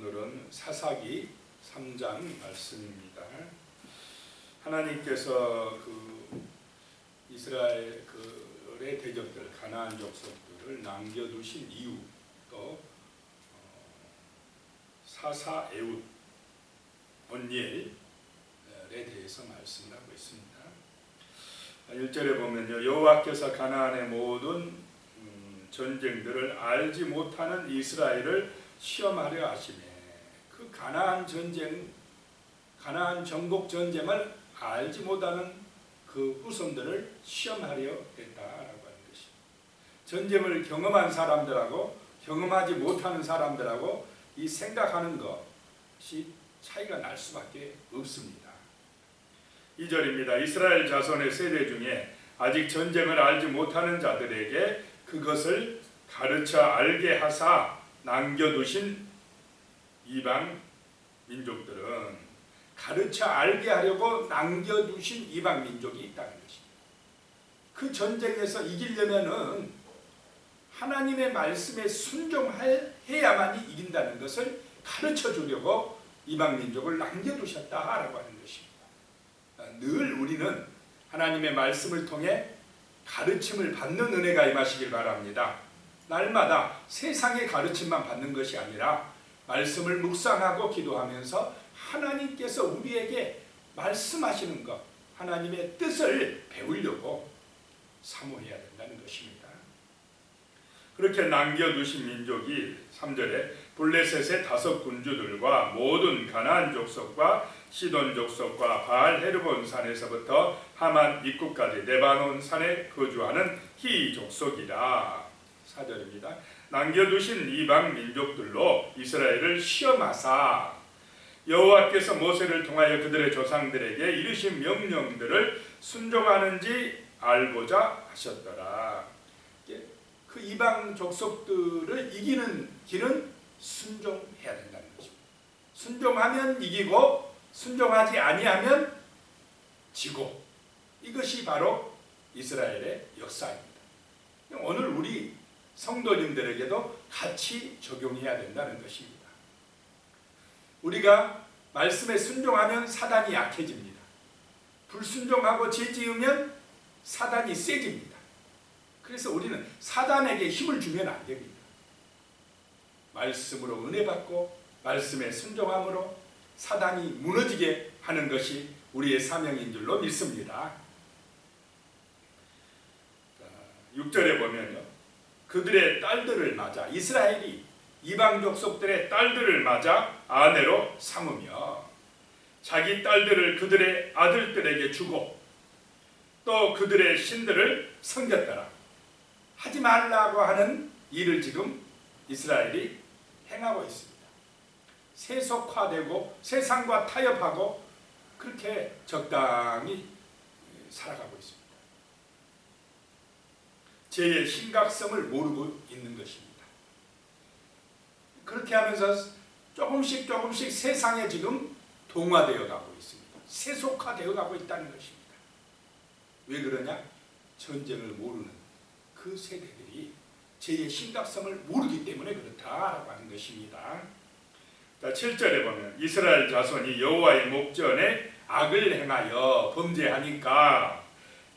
오늘은 사사기 3장 말씀입니다. 하나님께서 이스라엘의 대적들, 가나안 족속들을 남겨두신 이유, 또 사사 에훗 온니엘에 대해서 말씀을 하고 있습니다. 1절에 보면요, 여호와께서 가나안의 모든 전쟁들을 알지 못하는 이스라엘을 시험하려 하시네. 그 가나안 전쟁, 가나안 정복 전쟁을 알지 못하는 그 후손들을 시험하려 했다라고 하는 것입니다. 전쟁을 경험한 사람들하고 경험하지 못하는 사람들하고 이 생각하는 것이 차이가 날 수밖에 없습니다. 2절입니다. 이스라엘 자손의 세대 중에 아직 전쟁을 알지 못하는 자들에게 그것을 가르쳐 알게 하사 남겨두신 이방 민족들은, 가르쳐 알게 하려고 남겨두신 이방 민족이 있다는 것입니다. 그 전쟁에서 이기려면은 하나님의 말씀에 순종해야만이 이긴다는 것을 가르쳐 주려고 이방 민족을 남겨두셨다라고 하는 것입니다. 늘 우리는 하나님의 말씀을 통해 가르침을 받는 은혜가 임하시길 바랍니다. 날마다 세상의 가르침만 받는 것이 아니라 말씀을 묵상하고 기도하면서 하나님께서 우리에게 말씀하시는 것, 하나님의 뜻을 배우려고 사모해야 된다는 것입니다. 그렇게 남겨두신 민족이 3절에 블레셋의 5 군주들과 모든 가나안 족속과 시돈 족속과 바알 헤르본 산에서부터 하만 입구까지 레바논 산에 거주하는 히 족속이라. 4절입니다. 남겨두신 이방 민족들로 이스라엘을 시험하사 여호와께서 모세를 통하여 그들의 조상들에게 이르신 명령들을 순종하는지 알고자 하셨더라. 그 이방 족속들을 이기는 길은 순종해야 된다는 것입니다. 순종하면 이기고 순종하지 아니하면 지고, 이것이 바로 이스라엘의 역사입니다. 오늘 우리 성도님들에게도 같이 적용해야 된다는 것입니다. 우리가 말씀에 순종하면 사단이 약해집니다. 불순종하고 죄 지으면 사단이 세집니다. 그래서 우리는 사단에게 힘을 주면 안 됩니다. 말씀으로 은혜 받고 말씀에 순종함으로 사단이 무너지게 하는 것이 우리의 사명인 줄로 믿습니다. 6절에 보면요, 그들의 딸들을 맞아, 이스라엘이 이방 족속들의 딸들을 맞아 아내로 삼으며 자기 딸들을 그들의 아들들에게 주고 또 그들의 신들을 섬겼더라. 하지 말라고 하는 일을 지금 이스라엘이 행하고 있습니다. 세속화되고 세상과 타협하고 그렇게 적당히 살아가고 있습니다. 죄의 심각성을 모르고 있는 것입니다. 그렇게 하면서 조금씩 세상에 지금 동화되어 가고 있습니다. 세속화되어 가고 있다는 것입니다. 왜 그러냐? 전쟁을 모르는 그 세대들이 죄의 심각성을 모르기 때문에 그렇다라고 하는 것입니다. 자, 7절에 보면 이스라엘 자손이 여호와의 목전에 악을 행하여 범죄하니까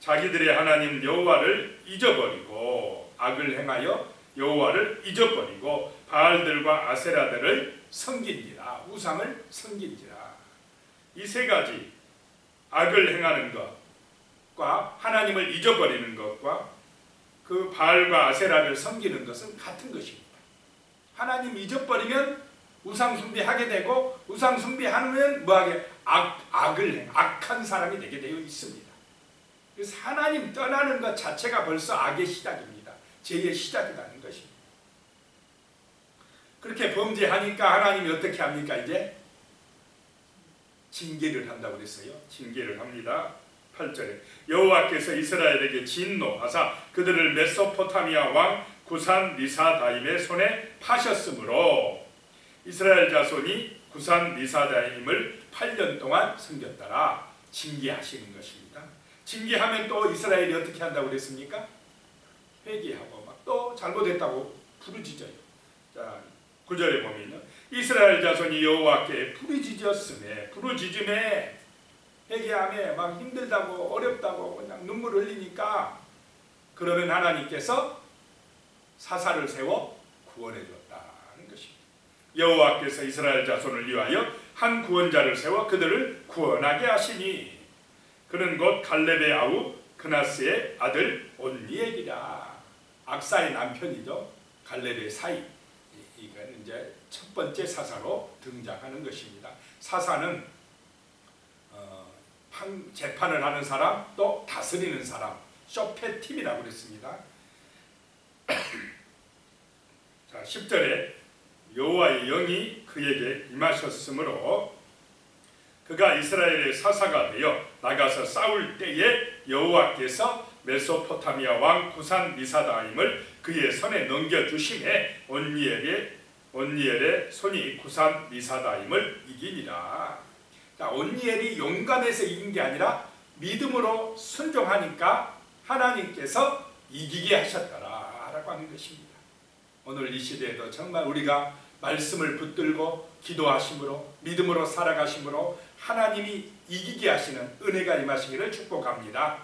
자기들의 하나님 여호와를 잊어버리고, 악을 행하여 여호와를 잊어버리고 바알들과 아세라들을 섬긴지라, 우상을 섬긴지라. 이 3가지, 악을 행하는 것과 하나님을 잊어버리는 것과 그 바알과 아세라를 섬기는 것은 같은 것입니다. 하나님 잊어버리면 우상 숭배하게 되고, 우상 숭배하면 뭐하게? 악한 사람이 되게 되어 있습니다. 그래서 하나님 떠나는 것 자체가 벌써 악의 시작입니다. 죄의 시작이라는 것입니다. 그렇게 범죄하니까 하나님이 어떻게 합니까? 이제 징계를 한다고 그랬어요. 징계를 합니다. 8절에 여호와께서 이스라엘에게 진노하사 그들을 메소포타미아 왕 구산 리사다임의 손에 파셨으므로 이스라엘 자손이 구산 리사다임을 8년 동안 섬겼더라. 징계하시는 것입니다. 징계하면 또 이스라엘이 어떻게 한다고 그랬습니까? 회개하고 또 잘못했다고 부르짖어요. 자, 9절에 보면요, 이스라엘 자손이 여호와께 부르짖음에 회개하며 막 힘들다고 어렵다고 그냥 눈물 흘리니까, 그러면 하나님께서 사사를 세워 구원해 줬다는 것입니다. 여호와께서 이스라엘 자손을 위하여 한 구원자를 세워 그들을 구원하게 하시니 그는 곧 갈렙의 아우 그나스의 아들 온니엘이라. 악사의 남편이죠. 갈렙의 사이. 이건 이제 첫 번째 사사로 등장하는 것입니다. 사사는 재판을 하는 사람, 또 다스리는 사람, 쇼페팀이라고 그랬습니다. 자, 10절에 여호와의 영이 그에게 임하셨으므로 그가 이스라엘의 사사가 되어 나가서 싸울 때에 여호와께서 메소포타미아 왕 구산 리사다임을 그의 손에 넘겨주심에 온니엘의 손이 구산 리사다임을 이기니라. 자, 온니엘이 용감해서 이긴 게 아니라 믿음으로 순종하니까 하나님께서 이기게 하셨더라라고 하는 것입니다. 오늘 이 시대에도 정말 우리가 말씀을 붙들고 기도하심으로 믿음으로 살아가심으로 하나님이 이기게 하시는 은혜가 임하시기를 축복합니다.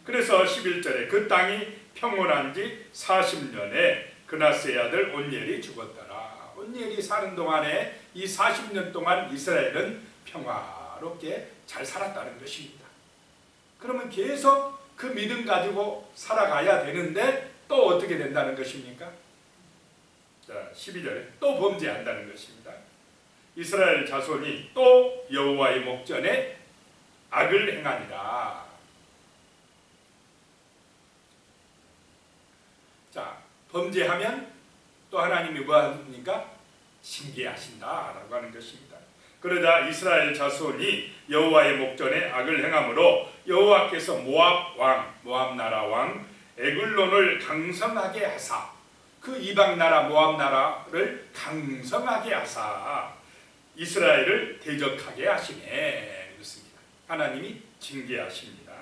그래서 11절에 그 땅이 평온한 지 40년에 그나스의 아들 온니엘이 죽었더라. 온니엘이 사는 동안에 이 40년 동안 이스라엘은 평화롭게 잘 살았다는 것입니다. 그러면 계속 그 믿음 가지고 살아가야 되는데 또 어떻게 된다는 것입니까? 자, 12절에 또 범죄한다는 것입니다. 이스라엘 자손이 또 여호와의 목전에 악을 행하니라. 자, 범죄하면 또 하나님이 뭐 합니까? 징계하신다라고 하는 것입니다. 그러자 이스라엘 자손이 여호와의 목전에 악을 행함으로 여호와께서 모압 나라 왕 에글론을 강성하게 하사, 그 이방 나라 모압 나라를 강성하게 하사 이스라엘을 대적하게 하시네. 그렇습니다. 하나님이 징계하십니다.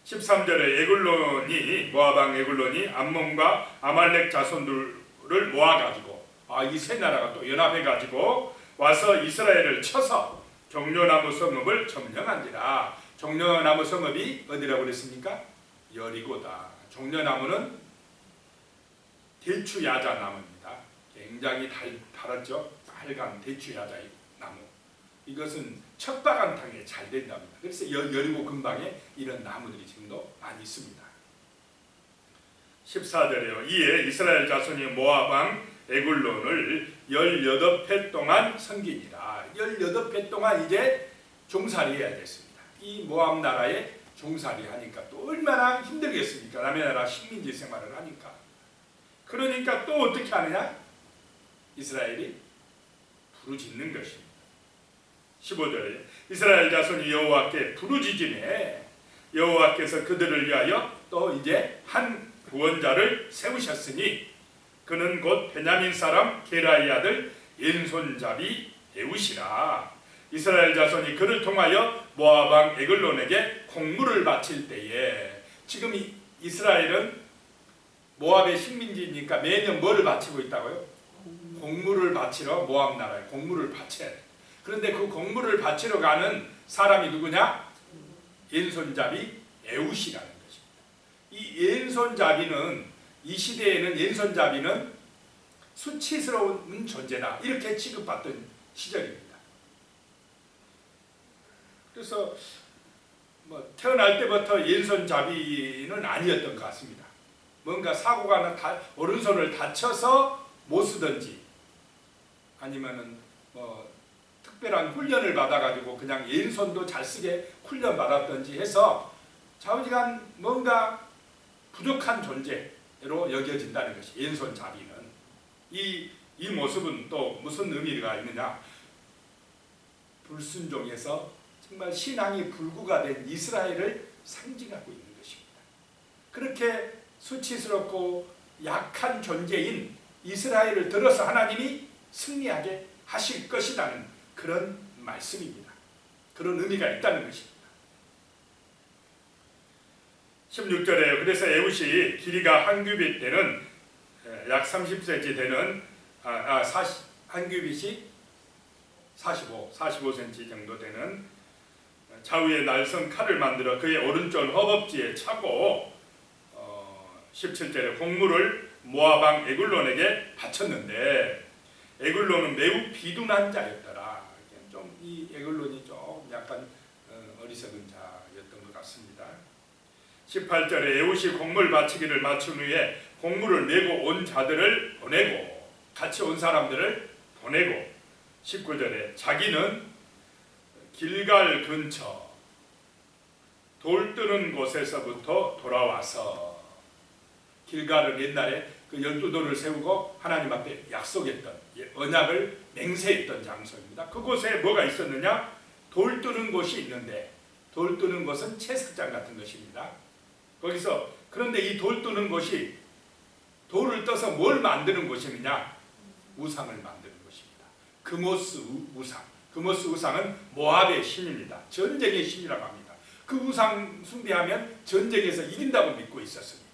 13절에 모압 왕 에글론이 암몬과 아말렉 자손들을 모아가지고, 이 세 나라가 또 연합해가지고 와서 이스라엘을 쳐서 종려나무 성읍을 점령한지라. 종려나무 성읍이 어디라고 그랬습니까? 여리고다. 종려나무는 대추야자 나무입니다. 굉장히 달았죠. 빨간 대추야자의 나무. 이것은 척박한 땅에 잘 된답니다. 그래서 여리고 근방에 이런 나무들이 지금도 많이 있습니다. 14절에요. 이에 이스라엘 자손이 모압 왕 에글론을 18해 동안 섬기니라. 18해 동안 이제 종살이해야 됐습니다. 이 모압 나라에 종살이 하니까 또 얼마나 힘들겠습니까? 남의 나라 식민지 생활을 하니까. 그러니까 또 어떻게 하느냐? 이스라엘이 부르짖는 것입니다. 15절에 이스라엘 자손이 여호와께 부르짖으매 여호와께서 그들을 위하여 또 이제 한 구원자를 세우셨으니 그는 곧 베냐민 사람 게라의 아들 옌손잡이 에웃이라. 이스라엘 자손이 그를 통하여 모압 왕 에글론에게 공물을 바칠 때에, 지금 이스라엘은 모압의 식민지니까 매년 뭐를 바치고 있다고요? 공물을 바치러 모압 나라에 공물을 바쳐야 돼. 그런데 그 공물을 바치러 가는 사람이 누구냐? 옌손잡이 에웃이라는 것입니다. 이 옌손잡이는, 이 시대에는 옌손잡이는 수치스러운 존재다, 이렇게 취급받던 시절입니다. 그래서 태어날 때부터 옌손잡이는 아니었던 것 같습니다. 뭔가 사고가 오른손을 다쳐서 못 쓰든지, 아니면은 특별한 훈련을 받아가지고 그냥 왼손도 잘 쓰게 훈련 받았든지 해서 좌우지간 뭔가 부족한 존재로 여겨진다는 것이 왼손잡이는. 이 모습은 또 무슨 의미가 있느냐? 불순종에서 정말 신앙이 불구가 된 이스라엘을 상징하고 있는 것입니다. 그렇게 수치스럽고 약한 존재인 이스라엘을 들어서 하나님이 승리하게 하실 것이라는 그런 말씀입니다. 그런 의미가 있다는 것입니다. 16절에요. 그래서 에웃이 길이가 한 규빗 되는 약 30cm 되는 한 규빗이 45cm 정도 되는 좌우의 날선 칼을 만들어 그의 오른쪽 허벅지에 차고 17절에 곡물을 모압 왕 에글론에게 바쳤는데 에글론은 매우 비둔한 자였더라. 좀 이 에글론이 좀 약간 어리석은 자였던 것 같습니다. 18절에 에훗이 곡물 바치기를 마친 후에 곡물을 메고 온 자들을 보내고 같이 온 사람들을 보내고 19절에 자기는 길갈 근처 돌 뜨는 곳에서부터 돌아와서 길갈은 옛날에 그 12돌을 세우고 하나님 앞에 약속했던 언약을 맹세했던 장소입니다. 그곳에 뭐가 있었느냐? 돌 뜨는 곳이 있는데 돌 뜨는 곳은 채석장 같은 것입니다. 거기서 그런데 이 돌 뜨는 곳이 돌을 떠서 뭘 만드는 곳이느냐? 우상을 만드는 곳입니다. 그모스 우상. 그모스 우상은 모압의 신입니다. 전쟁의 신이라고 합니다. 그 우상 숭배하면 전쟁에서 이긴다고 믿고 있었습니다.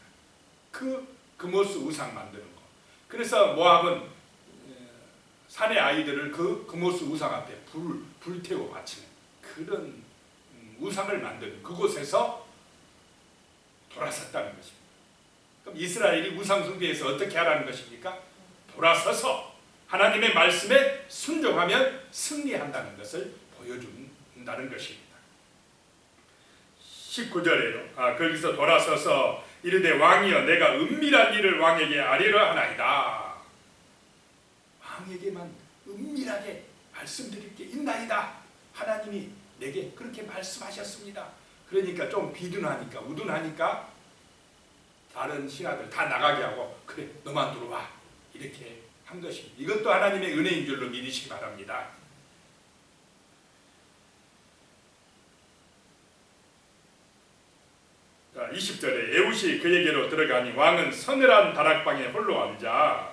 그모스 우상 만드는 거. 그래서 모압은 산의 아이들을 그 그모스 우상 앞에 불태워 바치는 그런 우상을 만드는 그곳에서 돌아섰다는 것입니다. 그럼 이스라엘이 우상 숭배에서 어떻게 하라는 것입니까? 돌아서서 하나님의 말씀에 순종하면 승리한다는 것을 보여준다는 것입니다. 19절에요. 거기서 돌아서서 이르되 왕이여 내가 은밀한 일을 왕에게 아뢰려 하나이다. 왕에게만 은밀하게 말씀드릴 게 있나이다. 하나님이 내게 그렇게 말씀하셨습니다. 그러니까 좀 비둔하니까 우둔하니까 다른 신하들 다 나가게 하고 그래 너만 들어와 이렇게 한 것입니다. 이것도 하나님의 은혜인 줄로 믿으시기 바랍니다. 자, 20절에 에훗이 그에게로 들어가니 왕은 서늘한 다락방에 홀로 앉아.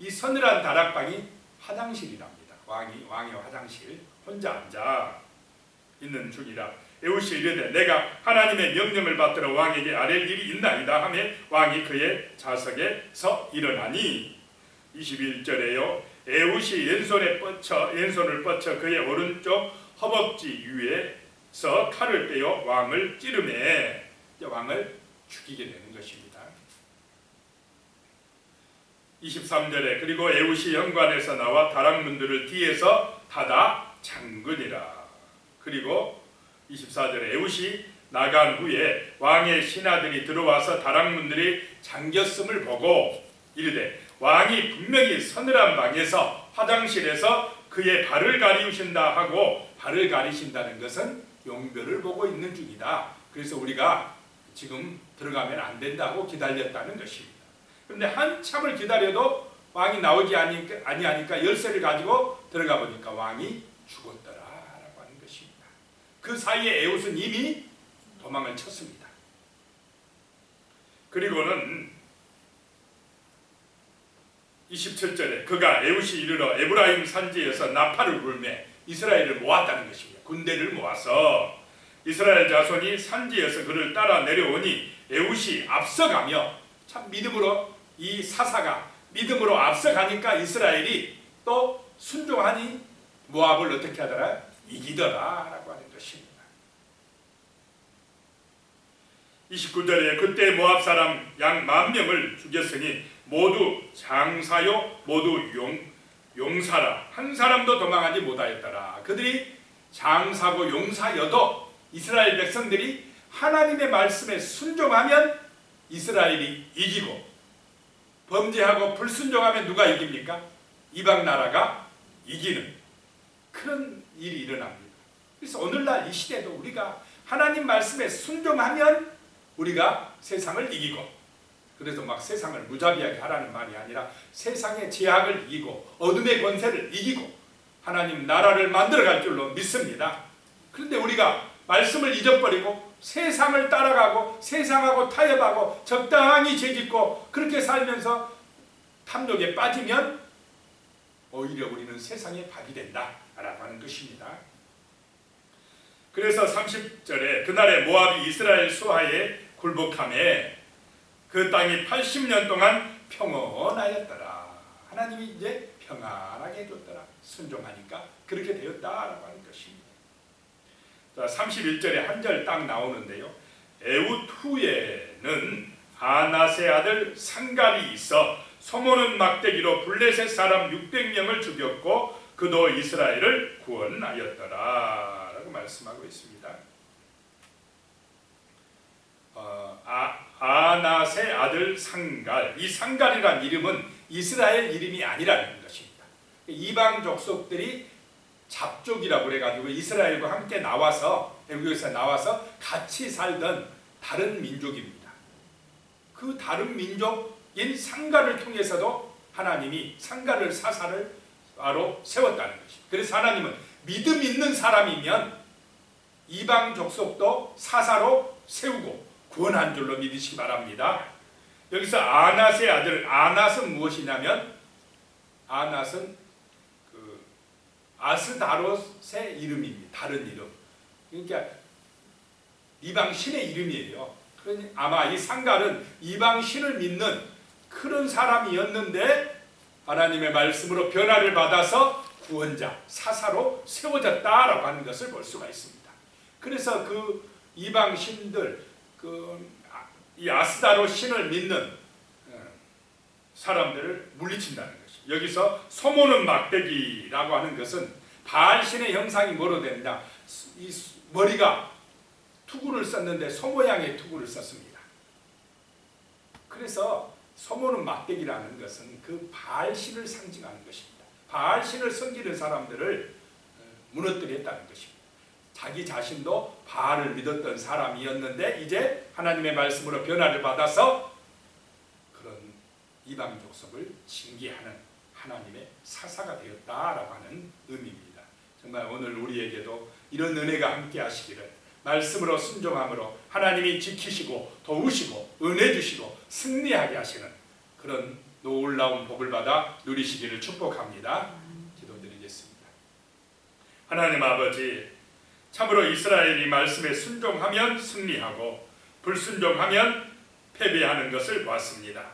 이 서늘한 다락방이 화장실이랍니다. 왕의 화장실 혼자 앉아 있는 중이라 에훗이 이르되 내가 하나님의 명령을 받들어 왕에게 아랠 일이 있나이다 하며 왕이 그의 좌석에서 일어나니 21절에요. 에훗이 왼손을 뻗쳐 그의 오른쪽 허벅지 위에서 칼을 떼어 왕을 찌르매 왕을 죽이게 되는 것입니다. 23절에 그리고 에훗이 현관에서 나와 다락문들을 뒤에서 닫아 잠그니라. 그리고 24절에 에훗이 나간 후에 왕의 신하들이 들어와서 다락문들이 잠겼음을 보고 이르되 왕이 분명히 서늘한 방에서 화장실에서 그의 발을 가리우신다 하고 발을 가리신다는 것은 용별을 보고 있는 중이다. 그래서 우리가 지금 들어가면 안 된다고 기다렸다는 것입니다. 그런데 한참을 기다려도 왕이 나오지 아니하니까 열쇠를 가지고 들어가 보니까 왕이 죽었더라라고 하는 것입니다. 그 사이에 에훗은 이미 도망을 쳤습니다. 그리고는 27절에 그가 에훗이 이르러 에브라임 산지에서 나팔을 불매 이스라엘을 모았다는 것입니다. 군대를 모아서 이스라엘 자손이 산지에서 그를 따라 내려오니 에훗이 앞서가며 참 믿음으로 이 사사가 믿음으로 앞서가니까 이스라엘이 또 순종하니 모압을 어떻게 하더라? 이기더라라고 하는 것입니다. 29절에 그때 모압 사람 양 10,000명을 죽였으니 모두 장사요 모두 용사라. 한 사람도 도망하지 못하였더라. 그들이 장사고 용사여도 이스라엘 백성들이 하나님의 말씀에 순종하면 이스라엘이 이기고 범죄하고 불순종하면 누가 이깁니까? 이방 나라가 이기는 그런 일이 일어납니다. 그래서 오늘날 이 시대도 우리가 하나님 말씀에 순종하면 우리가 세상을 이기고 그래서 막 세상을 무자비하게 하라는 말이 아니라 세상의 제약을 이기고 어둠의 권세를 이기고 하나님 나라를 만들어갈 줄로 믿습니다. 그런데 우리가 말씀을 잊어버리고 세상을 따라가고 세상하고 타협하고 적당히 죄짓고 그렇게 살면서 탐욕에 빠지면 오히려 우리는 세상의 밥이 된다라고 하는 것입니다. 그래서 30절에 그날에 모압이 이스라엘 수하에 굴복하매 그 땅이 80년 동안 평온하였더라. 하나님이 이제 평안하게 해줬더라. 순종하니까 그렇게 되었다라고 하는 것입니다. 자, 31절에 한 절 딱 나오는데요. 에훗 후에는 아낫의 아들 상갈이 있어 소모는 막대기로 블레셋 사람 600명을 죽였고 그도 이스라엘을 구원하였더라 라고 말씀하고 있습니다. 아낫의 아들 상갈, 이 상갈이란 이름은 이스라엘 이름이 아니라는 것입니다. 이방 족속들이 잡족이라고 그래가지고 이스라엘과 함께 나와서 애국에서 나와서 같이 살던 다른 민족입니다. 그 다른 민족인 상갈을 통해서도 하나님이 상갈을 사사로 세웠다는 것입니다. 그래서 하나님은 믿음 있는 사람이면 이방 족속도 사사로 세우고 구원한 줄로 믿으시기 바랍니다. 여기서 아낫의 아들, 아낫은 무엇이냐면 아낫은 그 아스다롯의 이름입니다. 다른 이름. 그러니까 이방 신의 이름이에요. 그러니 아마 이 상갈은 이방 신을 믿는 그런 사람이었는데 하나님의 말씀으로 변화를 받아서 구원자, 사사로 세워졌다라고 하는 것을 볼 수가 있습니다. 그래서 그 이방 신들, 이 아스다롯 신을 믿는 사람들을 물리친다는 것이. 여기서 소모는 막대기라고 하는 것은 바알 신의 형상이 뭐로 되느냐? 이 머리가 투구를 썼는데 소 모양의 투구를 썼습니다. 그래서 소모는 막대기라는 것은 그 바알 신을 상징하는 것입니다. 바알 신을 섬기는 사람들을 무너뜨렸다는 것입니다. 자기 자신도 바알을 믿었던 사람이었는데 이제 하나님의 말씀으로 변화를 받아서 그런 이방 족속을 징계하는 하나님의 사사가 되었다라고 하는 의미입니다. 정말 오늘 우리에게도 이런 은혜가 함께 하시기를, 말씀으로 순종함으로 하나님이 지키시고 도우시고 은혜 주시고 승리하게 하시는 그런 놀라운 복을 받아 누리시기를 축복합니다. 기도드리겠습니다. 하나님 아버지, 참으로 이스라엘이 말씀에 순종하면 승리하고 불순종하면 패배하는 것을 보았습니다.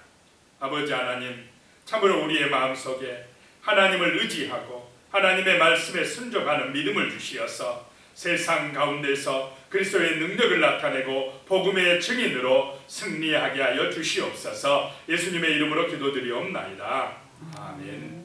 아버지 하나님, 참으로 우리의 마음속에 하나님을 의지하고 하나님의 말씀에 순종하는 믿음을 주시어서 세상 가운데서 그리스도의 능력을 나타내고 복음의 증인으로 승리하게 하여 주시옵소서. 예수님의 이름으로 기도드리옵나이다. 아멘.